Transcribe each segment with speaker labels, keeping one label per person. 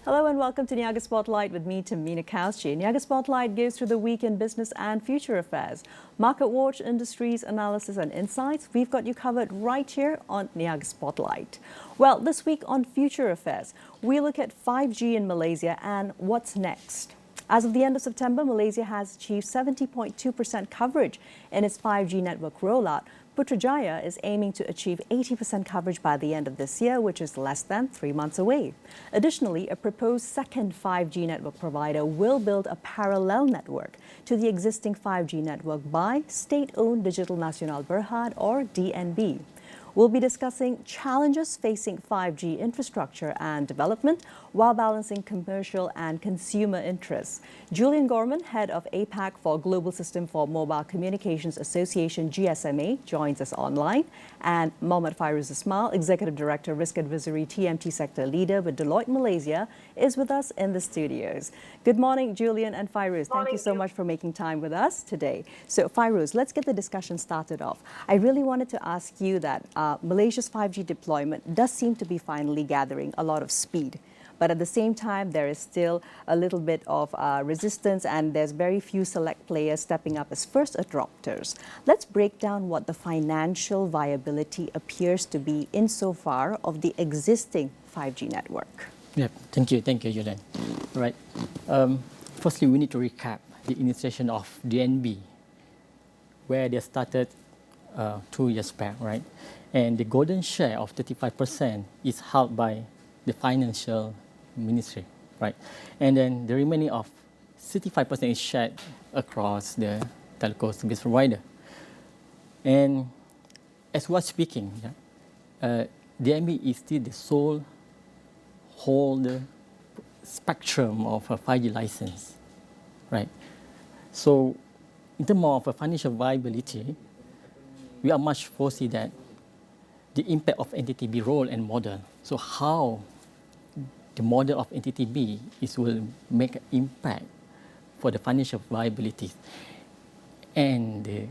Speaker 1: Hello and welcome to Niaga Spotlight with me, Tamina Kauschi. Niaga Spotlight goes through the week in business and future affairs. Market watch, industries, analysis and insights. We've got you covered right here on Niaga Spotlight. Well, this week on future affairs, we look at 5G in Malaysia and what's next. As of the end of September, Malaysia has achieved 70.2% coverage in its 5G network rollout. Putrajaya is aiming to achieve 80% coverage by the end of this year, which is less than 3 months away. Additionally, a proposed second 5G network provider will build a parallel network to the existing 5G network by state-owned Digital Nasional Berhad or DNB. We'll be discussing challenges facing 5G infrastructure and development while balancing commercial and consumer interests. Julian Gorman, head of APAC for Global System for Mobile Communications Association GSMA, joins us online. And Mohd Fairuz Ismail, Executive Director, Risk Advisory TMT Sector Leader with Deloitte Malaysia, is with us in the studios. Good morning, Julian and Fairuz. Thank you so much for making time with us today. So, Fairuz, let's get the discussion started off. I really wanted to ask you that Malaysia's 5G deployment does seem to be finally gathering a lot of speed. But at the same time, there is still a little bit of resistance and there's very few select players stepping up as first adopters. Let's break down what the financial viability appears to be insofar of the existing 5G network.
Speaker 2: Yeah, thank you, Julian. Right. Firstly, we need to recap the initiation of DNB, where they started 2 years back, right? And the golden share of 35% is held by the financial ministry, right? And then the remaining of 65% is shared across the telco service provider. And as we're speaking, DNB is still the sole holder spectrum of a 5G license, right? So in terms of a financial viability, we are much foresee that the impact of NTTB role and model. So how the model of NTTB will make an impact for the financial viability. And the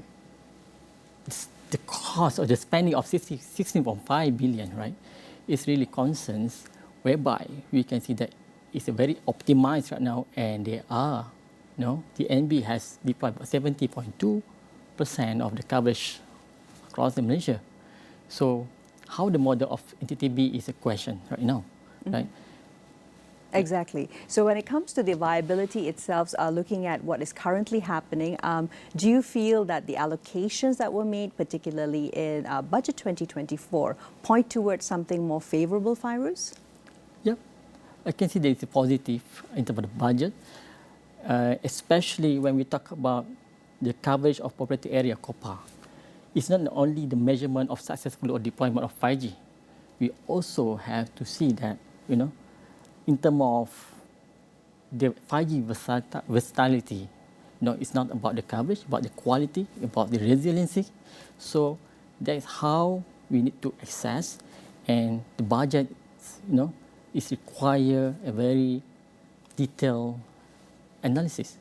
Speaker 2: cost of the spending of 16.5 billion, right, is really concerns, whereby we can see that it's a very optimized right now, and they are, the NB has deployed 70.2% of the coverage across Malaysia. So how the model of NTTB is a question right now, right?
Speaker 1: Exactly. So when it comes to the viability itself, looking at what is currently happening, do you feel that the allocations that were made, particularly in Budget 2024, point towards something more favorable, Fairuz?
Speaker 2: Yeah, I can see there is a positive in terms of the budget, especially when we talk about the coverage of populated area, COPA. It's not only the measurement of successful or deployment of 5G. We also have to see that, in terms of the 5G versatility, it's not about the coverage, about the quality, about the resiliency. So that's how we need to assess, and the budget, is require a very detailed analysis.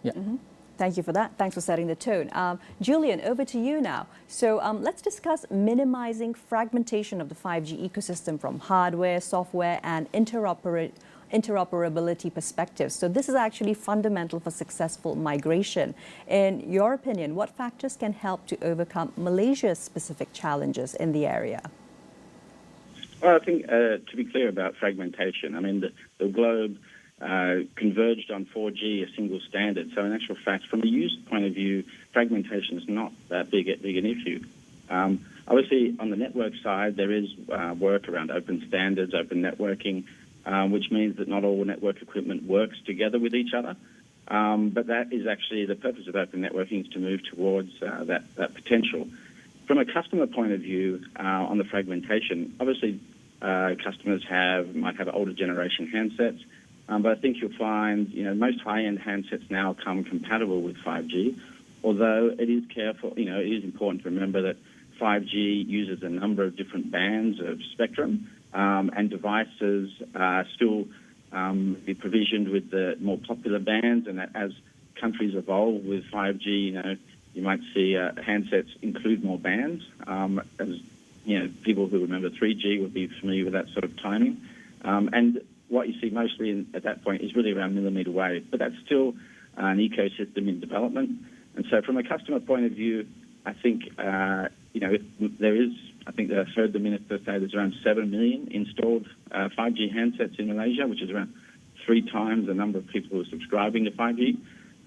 Speaker 2: Yeah.
Speaker 1: Mm-hmm. Thank you for that. Thanks for setting the tone. Julian, over to you now. So let's discuss minimizing fragmentation of the 5G ecosystem from hardware, software, and interoperability perspectives. So this is actually fundamental for successful migration. In your opinion, what factors can help to overcome Malaysia's specific challenges in the area?
Speaker 3: Well, I think to be clear about fragmentation, I mean, the globe converged on 4G, a single standard. So in actual fact, from a user point of view, fragmentation is not that big an issue. Obviously, on the network side, there is work around open standards, open networking, which means that not all network equipment works together with each other. But that is actually the purpose of open networking, is to move towards that potential. From a customer point of view, on the fragmentation, obviously customers might have older generation handsets. But I think you'll find, most high-end handsets now come compatible with 5G, although it is it is important to remember that 5G uses a number of different bands of spectrum, and devices still be provisioned with the more popular bands, and that as countries evolve with 5G, you might see handsets include more bands. As people who remember 3G would be familiar with that sort of timing. And what you see mostly at that point is really around millimetre wave, but that's still an ecosystem in development. And so from a customer point of view, I think, there is, I think I heard the Minister say there's around 7 million installed 5G handsets in Malaysia, which is around 3 times the number of people who are subscribing to 5G.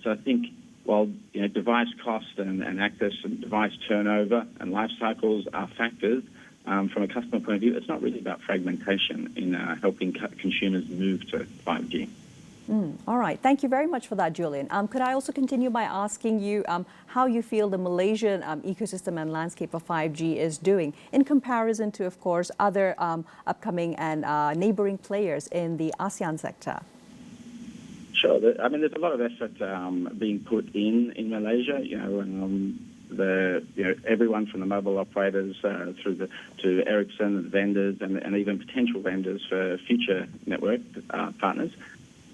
Speaker 3: So I think while device cost and access and device turnover and life cycles are factors, from a customer point of view, it's not really about fragmentation in helping consumers move to 5G.
Speaker 1: All right. Thank you very much for that, Julian. Could I also continue by asking you how you feel the Malaysian ecosystem and landscape of 5G is doing in comparison to, of course, other upcoming and neighboring players in the ASEAN sector?
Speaker 3: Sure. I mean, there's a lot of effort being put in Malaysia. Everyone from the mobile operators through to Ericsson and vendors and even potential vendors for future network partners.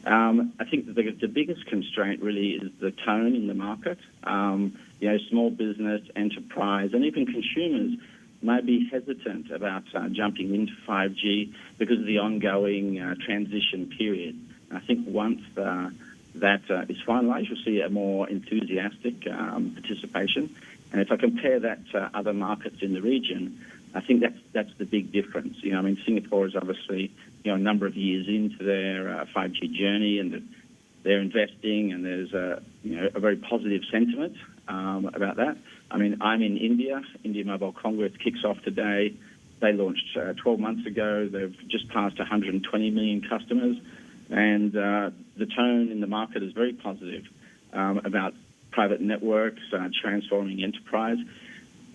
Speaker 3: I think that the biggest constraint really is the tone in the market. Small business, enterprise, and even consumers may be hesitant about jumping into 5G because of the ongoing transition period. I think once that is finalised, you'll see a more enthusiastic participation. And if I compare that to other markets in the region, I think that's the big difference. Singapore is obviously a number of years into their 5G journey, and they're investing, and there's a very positive sentiment about that. I mean, I'm in India. India Mobile Congress kicks off today. They launched 12 months ago. They've just passed 120 million customers, and the tone in the market is very positive about private networks transforming enterprise.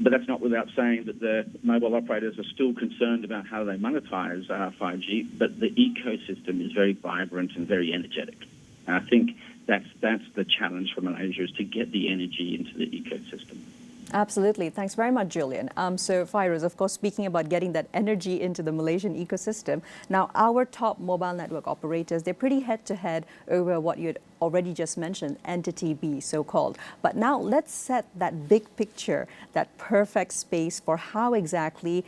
Speaker 3: But that's not without saying that the mobile operators are still concerned about how they monetize 5G, but the ecosystem is very vibrant and very energetic. And I think that's the challenge for Malaysia, is to get the energy into the ecosystem.
Speaker 1: Absolutely. Thanks very much, Julian. So, Fairuz, of course, speaking about getting that energy into the Malaysian ecosystem, now our top mobile network operators, they're pretty head-to-head over what you had already just mentioned, Entity B, so-called. But now let's set that big picture, that perfect space for how exactly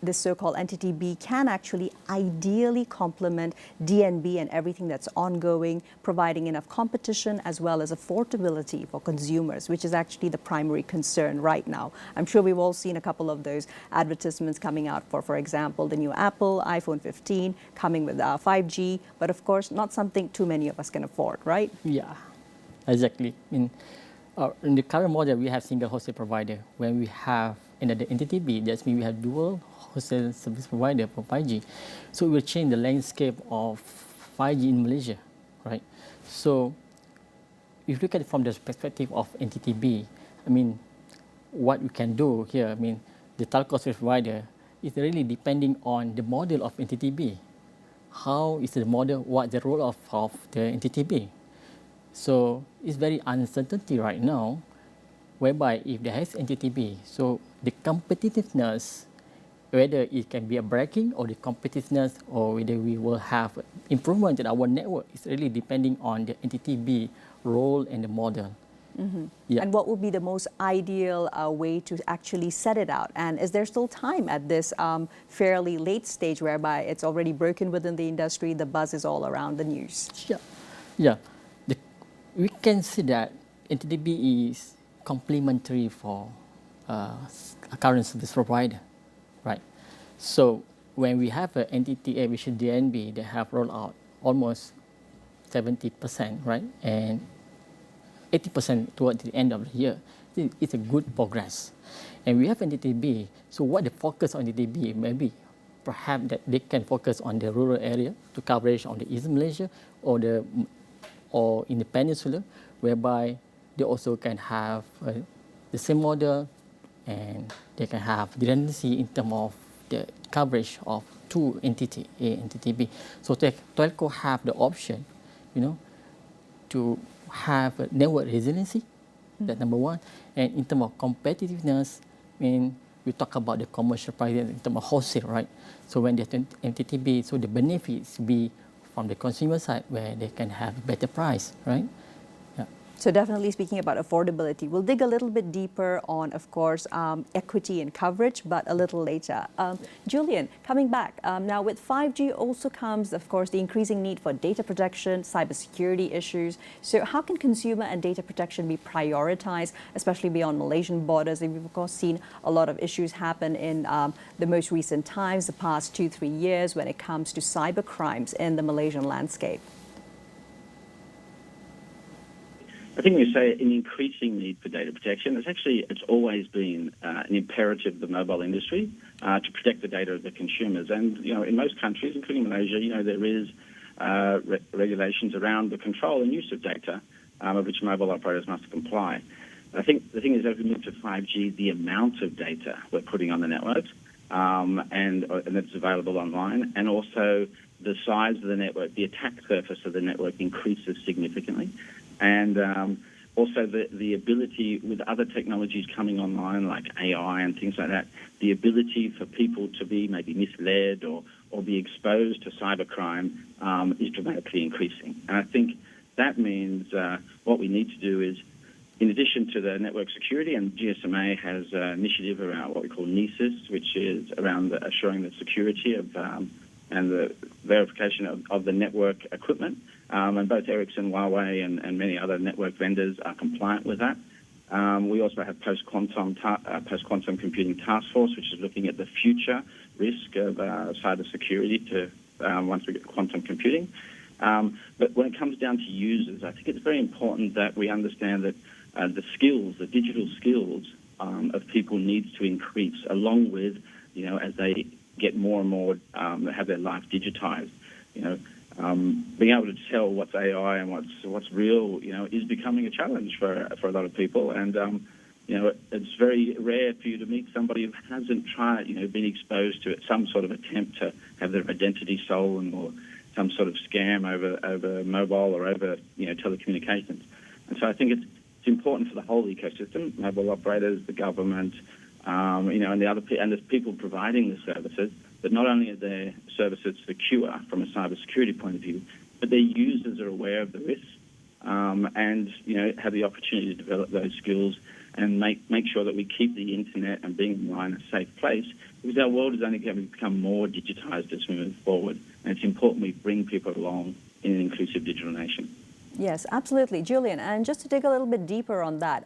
Speaker 1: this so-called Entity B can actually ideally complement DNB and everything that's ongoing, providing enough competition as well as affordability for consumers, which is actually the primary concern right now. I'm sure we've all seen a couple of those advertisements coming out for example, the new Apple iPhone 15 coming with 5G, but of course, not something too many of us can afford, right?
Speaker 2: Yeah, exactly. In the current model, we have single wholesale provider. When we have another Entity B, that means we have dual wholesale service provider for 5G. So it will change the landscape of 5G in Malaysia, right? So if you look at it from the perspective of Entity B, I mean, what we can do here, I mean, the telco service provider is really depending on the model of Entity B. How is the model, what the role of the Entity B? So it's very uncertainty right now, whereby if there is Entity B, so the competitiveness, whether it can be a breaking or the competitiveness, or whether we will have improvement in our network, is really depending on the Entity B role and the model.
Speaker 1: Mm-hmm.
Speaker 2: Yeah.
Speaker 1: And what would be the most ideal way to actually set it out? And is there still time at this fairly late stage whereby it's already broken within the industry, the buzz is all around the news?
Speaker 2: Yeah. We can see that Entity B is complementary for a current service provider, right? So when we have an Entity A, which is DNB, they have rolled out almost 70%, right? And 80% towards the end of the year. It's a good progress. And we have Entity B. So what the focus on Entity B may be, perhaps that they can focus on the rural area to coverage on the East Malaysia or in the peninsula, whereby they also can have the same model, and they can have redundancy in terms of the coverage of two entity A and Entity B. So telco have the option, to have a network resiliency. That's number one. And in terms of competitiveness, I mean, we talk about the commercial price in terms of wholesale, right? So when there's Entity B, so the benefits be from the consumer side, where they can have better price, right? Yeah.
Speaker 1: So definitely speaking about affordability, we'll dig a little bit deeper on, of course, equity and coverage, but a little later. Julian, coming back, now with 5G also comes, of course, the increasing need for data protection, cybersecurity issues. So how can consumer and data protection be prioritized, especially beyond Malaysian borders? And we've, of course, seen a lot of issues happen in the most recent times, the past 2-3 years, when it comes to cyber crimes in the Malaysian landscape.
Speaker 3: I think we say an increasing need for data protection. It's always been an imperative of the mobile industry to protect the data of the consumers. And, in most countries, including Malaysia, there is regulations around the control and use of data of which mobile operators must comply. I think the thing is, as we move to 5G, the amount of data we're putting on the networks and that's available online, and also the size of the network, the attack surface of the network increases significantly. And also the ability with other technologies coming online like AI and things like that, the ability for people to be maybe misled or be exposed to cybercrime is dramatically increasing. And I think that means what we need to do is, in addition to the network security, and GSMA has an initiative around what we call NESIS, which is around assuring the security of and the verification of the network equipment. And both Ericsson, Huawei, and many other network vendors are compliant with that. We also have post-quantum computing task force, which is looking at the future risk of cybersecurity once we get quantum computing. But when it comes down to users, I think it's very important that we understand that the digital skills of people needs to increase, along with, as they get more and more have their life digitized. Being able to tell what's AI and what's real, is becoming a challenge for a lot of people. And it's very rare for you to meet somebody who hasn't been exposed to some sort of attempt to have their identity stolen or some sort of scam over mobile or over telecommunications. And so I think it's important for the whole ecosystem, mobile operators, the government, and the people providing the services. But not only are their services secure from a cybersecurity point of view, but their users are aware of the risks and have the opportunity to develop those skills and make sure that we keep the internet and being online a safe place, because our world is only going to become more digitized as we move forward. And it's important we bring people along in an inclusive digital nation.
Speaker 1: Yes, absolutely. Julian, and just to dig a little bit deeper on that,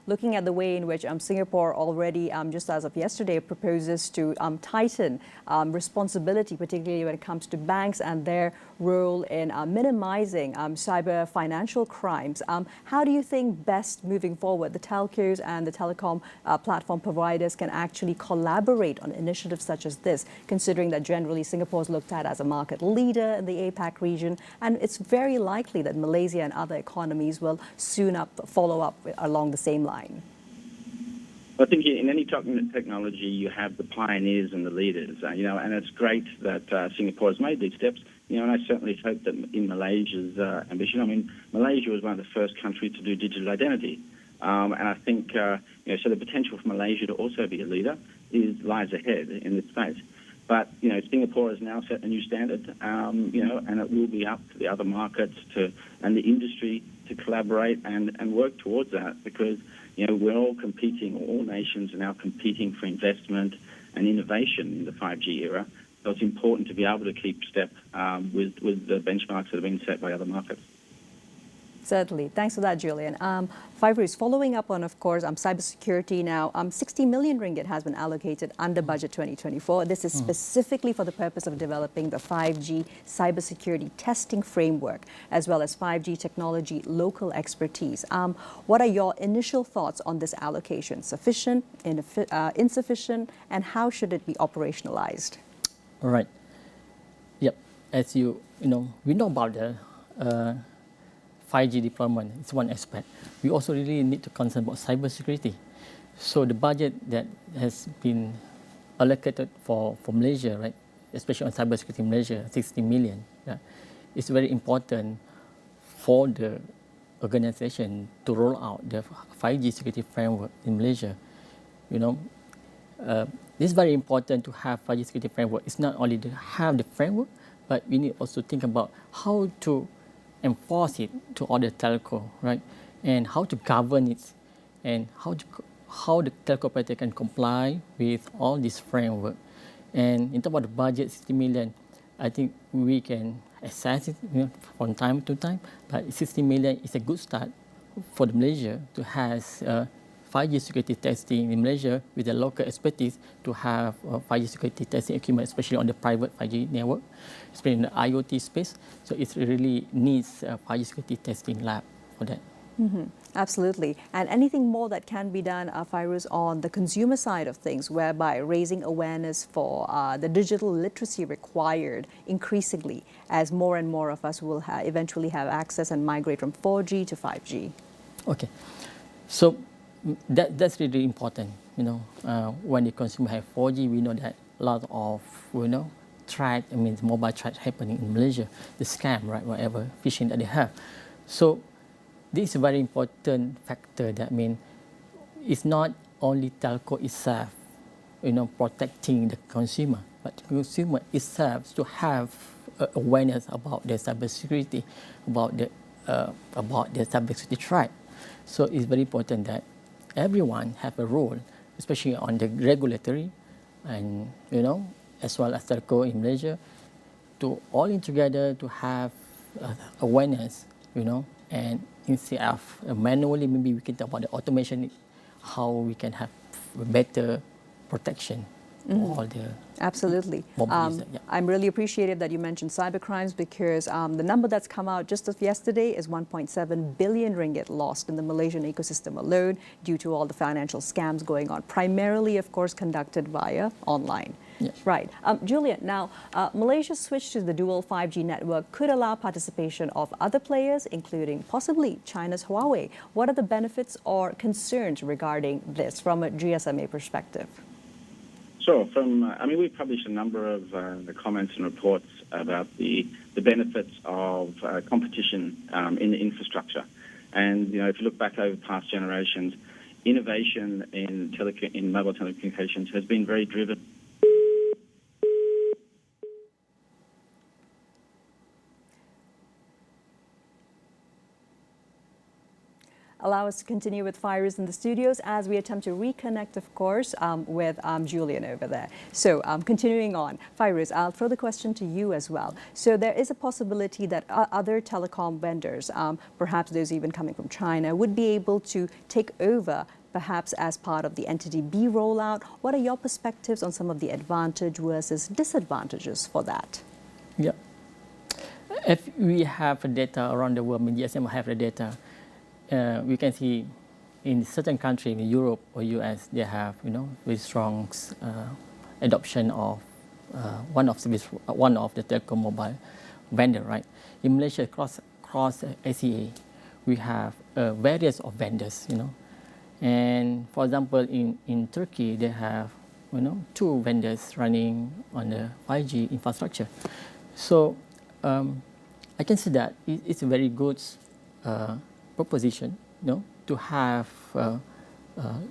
Speaker 1: looking at the way in which Singapore already, just as of yesterday, proposes to tighten responsibility, particularly when it comes to banks and their role in minimizing cyber financial crimes. How do you think best moving forward the telcos and the telecom platform providers can actually collaborate on initiatives such as this, considering that generally Singapore is looked at as a market leader in the APAC region, and it's very likely that Malaysia and other economies will soon follow up along the same line?
Speaker 3: I think in any technology, you have the pioneers and the leaders, and it's great that Singapore has made these steps, and I certainly hope that in Malaysia's ambition, Malaysia was one of the first countries to do digital identity, and I think, so the potential for Malaysia to also be a leader lies ahead in this space. But, Singapore has now set a new standard, and it will be up to the other markets and the industry to collaborate and work towards that, because, we're all competing, all nations are now competing for investment and innovation in the 5G era. So it's important to be able to keep step with the benchmarks that have been set by other markets.
Speaker 1: Certainly. Thanks for that, Julian. Fairuz, following up on, of course, cybersecurity now, 60 million ringgit has been allocated under Budget 2024. This is specifically for the purpose of developing the 5G cybersecurity testing framework, as well as 5G technology local expertise. What are your initial thoughts on this allocation? Sufficient, insufficient, and how should it be operationalized?
Speaker 2: All right. Yep. As we know about the 5G deployment is one aspect. We also really need to concern about cybersecurity. So the budget that has been allocated for Malaysia, right, especially on cybersecurity in Malaysia, 60 million, is very important for the organization to roll out the 5G security framework in Malaysia. This is very important to have 5G security framework. It's not only to have the framework, but we need also think about how to enforce it to other telco, right? and how to govern it, and how the telco operator can comply with all this framework. And in terms of the budget, 60 million, I think we can assess it from time to time, but 60 million is a good start for Malaysia to have 5G security testing in Malaysia with the local expertise to have 5G security testing equipment, especially on the private 5G network, especially in the IoT space. So it really needs a 5G security testing lab for that.
Speaker 1: Mm-hmm. Absolutely. And anything more that can be done, Fairuz, on the consumer side of things, whereby raising awareness for the digital literacy required increasingly as more and more of us will eventually have access and migrate from 4G to 5G? Okay.
Speaker 2: So that's really important. When the consumer have 4G, we know that a lot of, mobile threat happening in Malaysia, the scam, right, whatever, phishing that they have. So this is a very important factor. That means it's not only telco itself, protecting the consumer, but the consumer itself to have awareness about the cybersecurity, about the cybersecurity threat. So it's very important that everyone have a role, especially on the regulatory, and as well as telco in Malaysia, to all in together to have awareness, and instead of manually, maybe we can talk about the automation, how we can have better protection for all the
Speaker 1: Absolutely. I'm really appreciative that you mentioned cybercrimes, because the number that's come out just of yesterday is 1.7 billion ringgit lost in the Malaysian ecosystem alone due to all the financial scams going on, primarily, of course, conducted via online.
Speaker 2: Yes.
Speaker 1: Right. Julian, now, Malaysia's switch to the dual 5G network could allow participation of other players, including possibly China's Huawei. What are the benefits or concerns regarding this from a GSMA perspective?
Speaker 3: Sure. We published a number of the comments and reports about the benefits of competition in the infrastructure. And, if you look back over past generations, innovation in mobile telecommunications has been very driven.
Speaker 1: Allow us to continue with Fairuz in the studios as we attempt to reconnect, of course, with Julian over there. So continuing on, Fairuz, I'll throw the question to you as well. So there is a possibility that other telecom vendors, perhaps those even coming from China, would be able to take over perhaps as part of the Entity B rollout. What are your perspectives on some of the advantage versus disadvantages for that?
Speaker 2: Yeah. If we have data around the world, GSMA have the data, we can see in certain countries, in Europe or US, they have very strong adoption of one of the telecom mobile vendor, right? In Malaysia, across ACA, we have various of vendors, and for example, in Turkey, they have 2 vendors running on the 5G infrastructure. So I can say that it's a very good proposition, to have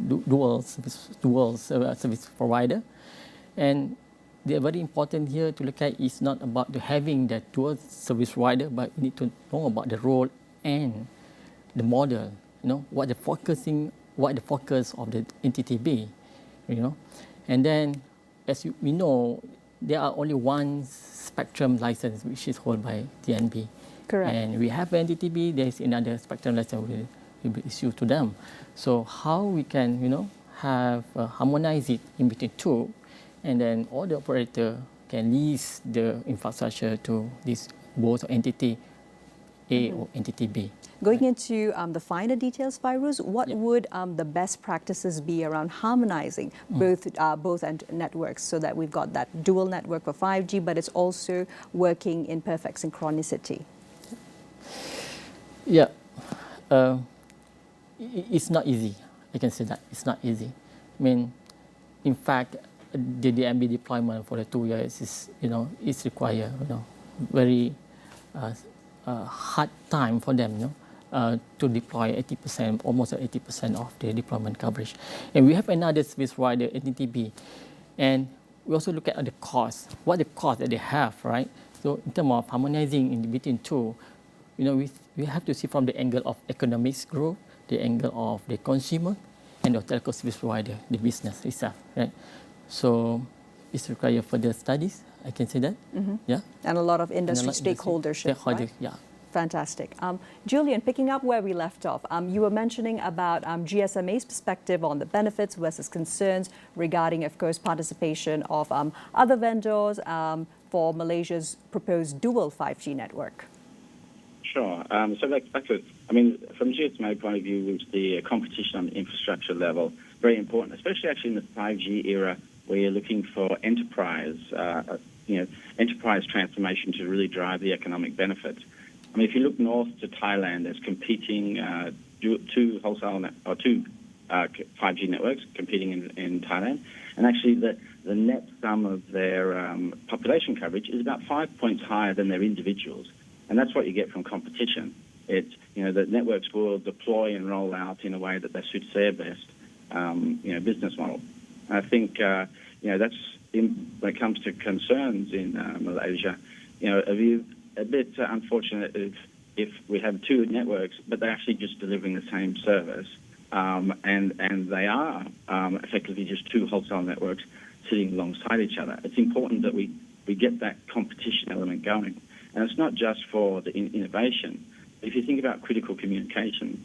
Speaker 2: dual service provider. And the very important here to look at is not about having the dual service provider, but we need to know about the role and the model. What the focus of the entity be, and then as we know, there are only one spectrum license which is held by DNB.
Speaker 1: Correct.
Speaker 2: And we have NTTB, there is another spectrum license will be issued to them. So how we can, have harmonize it in between two, and then all the operator can lease the infrastructure to this both entity A or entity B.
Speaker 1: Going into the finer details, Fairuz, what would the best practices be around harmonizing both networks so that we've got that dual network for 5G, but it's also working in perfect synchronicity?
Speaker 2: Yeah, it's not easy. I can say that it's not easy. In fact, the DNB deployment for the 2 years is, it's require, very hard time for them, to deploy 80%, almost 80% of the deployment coverage. And we have another service provider, NTTB, and we also look at the cost, what the cost that they have, right? So in terms of harmonizing in between two, we have to see from the angle of economics growth, the angle of the consumer, and the telco service provider, the business itself, right? So it's required further studies, I can say that, yeah.
Speaker 1: And a lot of industry stakeholders. Right?
Speaker 2: Yeah.
Speaker 1: Fantastic. Julian, picking up where we left off, you were mentioning about GSMA's perspective on the benefits versus concerns regarding, of course, participation of other vendors for Malaysia's proposed dual 5G network.
Speaker 3: Sure. So from GSMA point of view, which the competition on the infrastructure level, very important, especially actually in the 5G era, where you're looking for enterprise transformation to really drive the economic benefits. I mean, if you look north to Thailand, there's competing two 5G networks competing in Thailand, and actually the net sum of their population coverage is about 5 points higher than their individuals, and that's what you get from competition. It's the networks will deploy and roll out in a way that suits their best business model. I think that's when it comes to concerns in Malaysia. A bit unfortunate if we have two networks, but they're actually just delivering the same service, and they are effectively just two wholesale networks sitting alongside each other. It's important that we get that competition element going, and it's not just for the innovation. If you think about critical communications,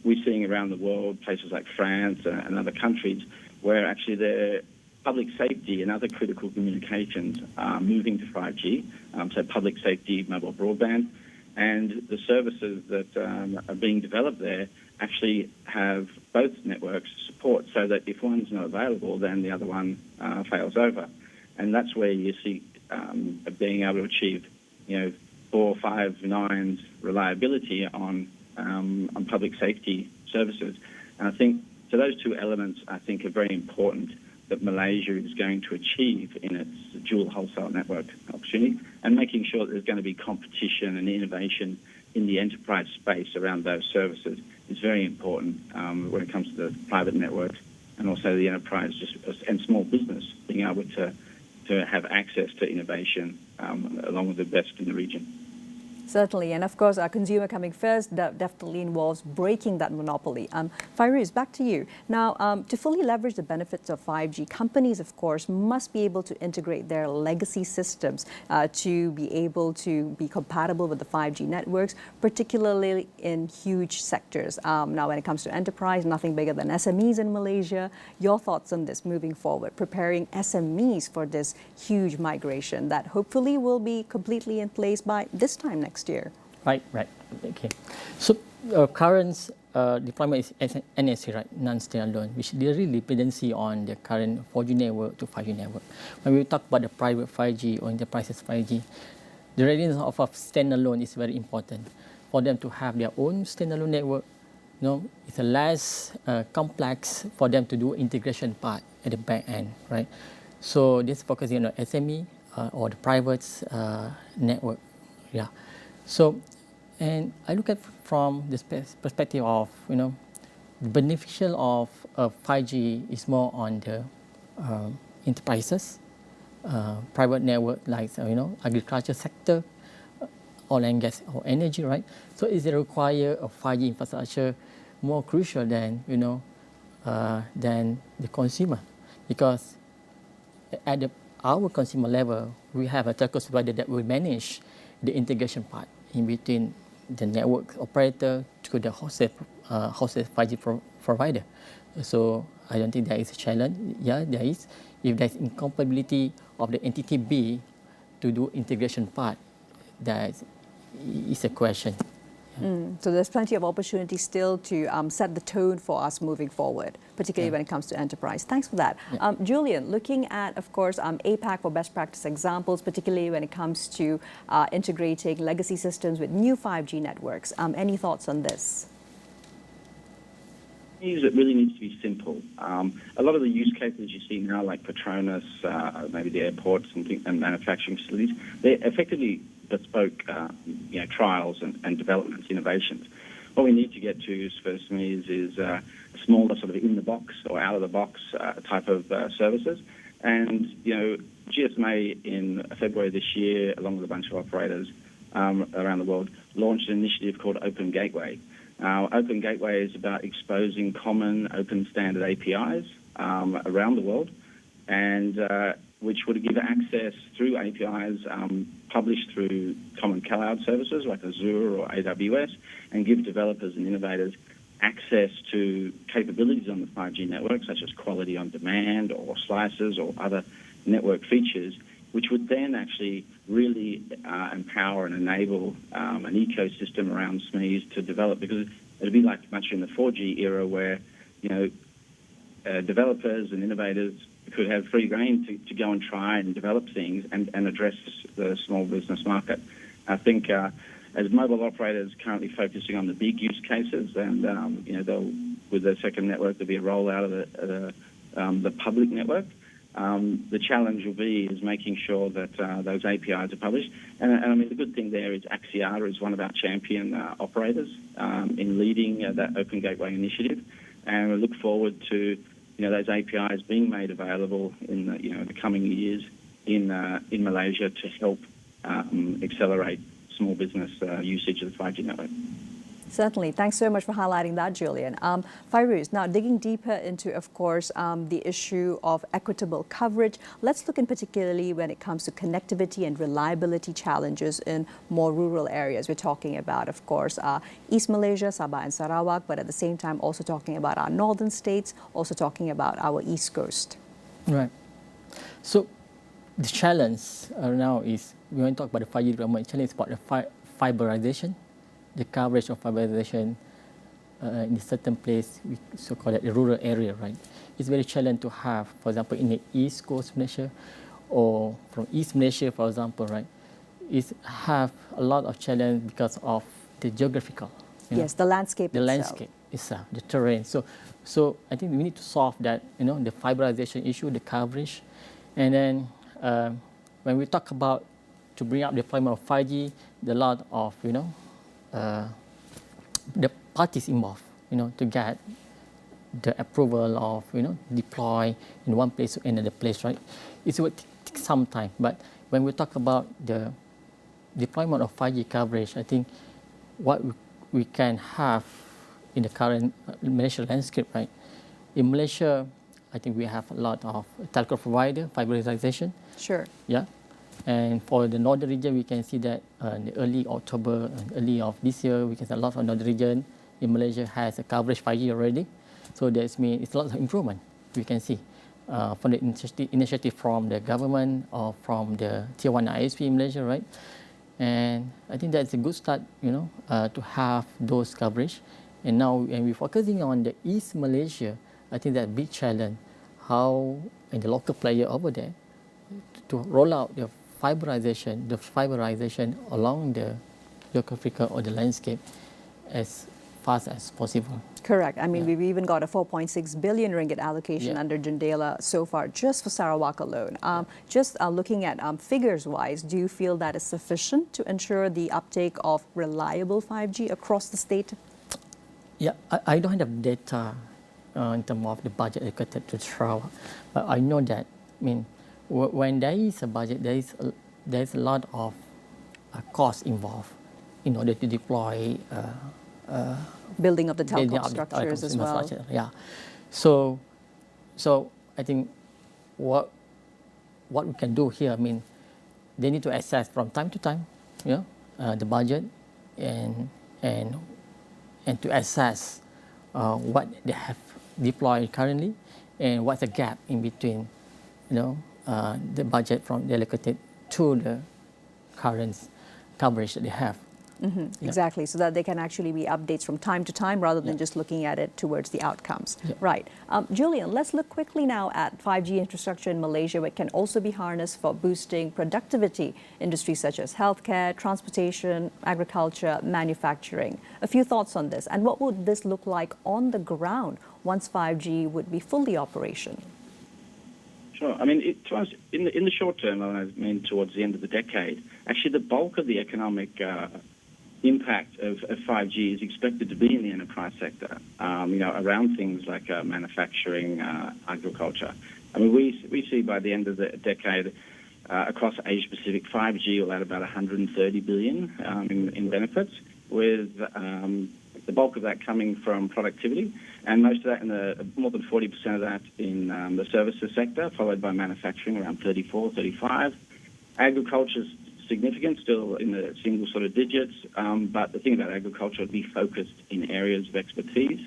Speaker 3: we're seeing around the world places like France and other countries where actually the public safety and other critical communications are moving to 5G, so public safety, mobile broadband, and the services that are being developed there actually have both networks support, so that if one's not available, then the other one fails over. And that's where you see being able to achieve, 4, 5 nines reliability on public safety services. And I think, so those two elements, I think, are very important that Malaysia is going to achieve in its dual wholesale network opportunity, and making sure that there's going to be competition and innovation in the enterprise space around those services is very important when it comes to the private networks, and also the enterprise and small business being able to have access to innovation along with the best in the region.
Speaker 1: Certainly, and of course, our consumer coming first definitely involves breaking that monopoly. Fairuz, back to you. Now, to fully leverage the benefits of 5G, companies, of course, must be able to integrate their legacy systems to be able to be compatible with the 5G networks, particularly in huge sectors. Now, when it comes to enterprise, nothing bigger than SMEs in Malaysia. Your thoughts on this moving forward, preparing SMEs for this huge migration that hopefully will be completely in place by this time next year.
Speaker 2: Right. Okay. So current deployment is NSA, right? Non-standalone, which there is dependency on the current 4G network to 5G network. When we talk about the private 5G or enterprises 5G, the readiness of a standalone is very important for them to have their own standalone network. It's less complex for them to do integration part at the back end, right? So this focusing on SME or the private network, yeah. So, and I look at from this perspective of, the beneficial of 5G is more on the enterprises, private network like, agriculture sector, oil and gas or energy, right? So is it require a 5G infrastructure more crucial than, than the consumer? Because at our consumer level, we have a telco provider that will manage the integration part in between the network operator to the wholesale 5G provider. So I don't think there is a challenge. Yeah, there is. If there's incompatibility of the entity B to do integration part, that is a question.
Speaker 1: So there's plenty of opportunity still to set the tone for us moving forward, particularly when it comes to enterprise. Thanks for that.
Speaker 2: Yeah.
Speaker 1: Julian, looking at, of course, APAC for best practice examples, particularly when it comes to integrating legacy systems with new 5G networks. Any thoughts on this?
Speaker 3: It really needs to be simple. A lot of the use cases you see now, like Petronas, maybe the airports and manufacturing facilities, they're effectively bespoke trials and developments, innovations. What we need to get to first for me is smaller sort of in-the-box or out-of-the-box type of services. And, GSMA in February this year, along with a bunch of operators, around the world launched an initiative called Open Gateway. Open Gateway is about exposing common open standard APIs around the world, and which would give access through APIs published through common cloud services like Azure or AWS, and give developers and innovators access to capabilities on the 5G network, such as quality on demand or slices or other network features, which would then actually really empower and enable an ecosystem around SMEs to develop, because it'd be like much in the 4G era where, developers and innovators could have free rein to go and try and develop things and address the small business market. I think as mobile operators currently focusing on the big use cases, and with the second network there'll be a rollout of the public network. The challenge will be is making sure that those APIs are published. And I mean, the good thing there is Axiata is one of our champion operators in leading that Open Gateway initiative, and we look forward to those APIs being made available in the coming years in Malaysia to help accelerate small business usage of the 5G network.
Speaker 1: Certainly. Thanks so much for highlighting that, Julian. Fairuz, now digging deeper into, of course, the issue of equitable coverage, let's look in particularly when it comes to connectivity and reliability challenges in more rural areas. We're talking about, of course, East Malaysia, Sabah and Sarawak, but at the same time also talking about our northern states, also talking about our East Coast.
Speaker 2: Right. So the challenge now is, we want to talk about the 5G development, challenge is about the fiberization. The coverage of fiberization in a certain place, we so-called it a rural area, right? It's very challenging to have, for example, in the East Coast of Malaysia, or from East Malaysia, for example, right? Is have a lot of challenge because of the geographical.
Speaker 1: Yes, the landscape itself.
Speaker 2: The landscape itself, the terrain. So I think we need to solve that, the fiberization issue, the coverage. And then when we talk about to bring up the deployment of 5G, there are a lot of, the parties involved, to get the approval of, deploy in one place to another place, right? It will take some time. But when we talk about the deployment of 5G coverage, I think what we can have in the current Malaysia landscape, right? In Malaysia, I think we have a lot of telco provider, fiberization.
Speaker 1: Sure.
Speaker 2: Yeah. And for the northern region, we can see that in the early October, early of this year, we can see a lot of northern region in Malaysia has a coverage 5G already. So that means it's a lot of improvement we can see from the initiative from the government or from the Tier 1 ISP in Malaysia, right? And I think that's a good start, to have those coverage. And now, and we're focusing on the East Malaysia, I think that's a big challenge, how and the local player over there to roll out the fiberization along the geographical or the landscape as fast as possible.
Speaker 1: Correct. I mean, we've even got a 4.6 billion ringgit allocation under Jendela so far, just for Sarawak alone. Just looking at figures-wise, do you feel that is sufficient to ensure the uptake of reliable 5G across the state?
Speaker 2: Yeah, I don't have data in terms of the budget allocated to Sarawak, but I know that, when there is a budget, there is a lot of cost involved in order to deploy
Speaker 1: building of the telecom structures as well.
Speaker 2: Yeah. So I think what we can do here, they need to assess from time to time, the budget and to assess what they have deployed currently and what's the gap in between, the budget from the allocated to the current coverage that they have.
Speaker 1: Mm-hmm. Yeah. Exactly, so that they can actually be updates from time to time rather than just looking at it towards the outcomes. Yeah. Right. Julian, let's look quickly now at 5G infrastructure in Malaysia, which can also be harnessed for boosting productivity, industries such as healthcare, transportation, agriculture, manufacturing. A few thoughts on this, and what would this look like on the ground once 5G would be fully operational?
Speaker 3: Sure. To us, in the short term, towards the end of the decade, actually the bulk of the economic impact of 5G is expected to be in the enterprise sector, around things like manufacturing, agriculture. We see by the end of the decade across Asia Pacific, 5G will add about 130 billion in benefits, with the bulk of that coming from productivity, and most of that more than 40% of that in the services sector, followed by manufacturing around 34, 35. Agriculture is significant, still in the single sort of digits, but the thing about agriculture would be focused in areas of expertise.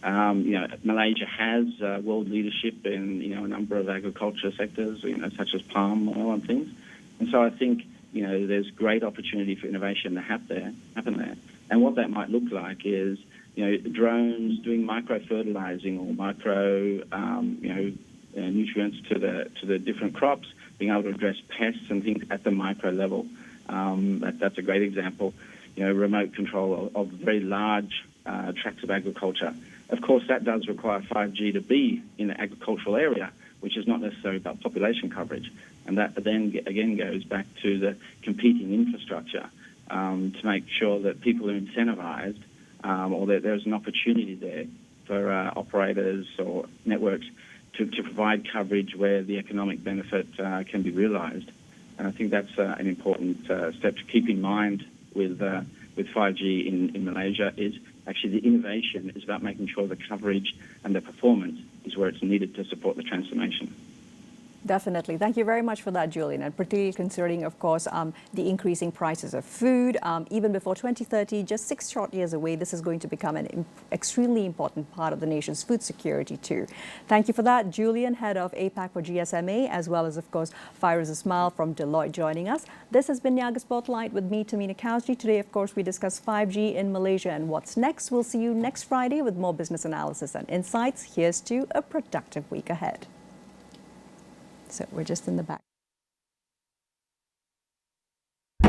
Speaker 3: Malaysia has world leadership in a number of agriculture sectors, such as palm oil and things, and so I think there's great opportunity for innovation to happen there. And what that might look like is drones doing micro fertilizing or micro nutrients to the different crops, being able to address pests and things at the micro level. That's a great example. Remote control of very large tracts of agriculture. Of course, that does require 5G to be in the agricultural area, which is not necessarily about population coverage. And that then again goes back to the competing infrastructure to make sure that people are incentivized or that there's an opportunity there for operators or networks to provide coverage where the economic benefit can be realized. And I think that's an important step to keep in mind with 5G in Malaysia is actually the innovation is about making sure the coverage and the performance is where it's needed to support the transformation.
Speaker 1: Definitely. Thank you very much for that, Julian. And particularly considering, of course, the increasing prices of food, even before 2030, just 6 short years away, this is going to become an extremely important part of the nation's food security too. Thank you for that, Julian, head of APAC for GSMA, as well as, of course, Fairuz Ismail from Deloitte joining us. This has been Niaga Spotlight with me, Tamina Kowsji. Today, of course, we discuss 5G in Malaysia and what's next. We'll see you next Friday with more business analysis and insights. Here's to a productive week ahead. So we're just in the back.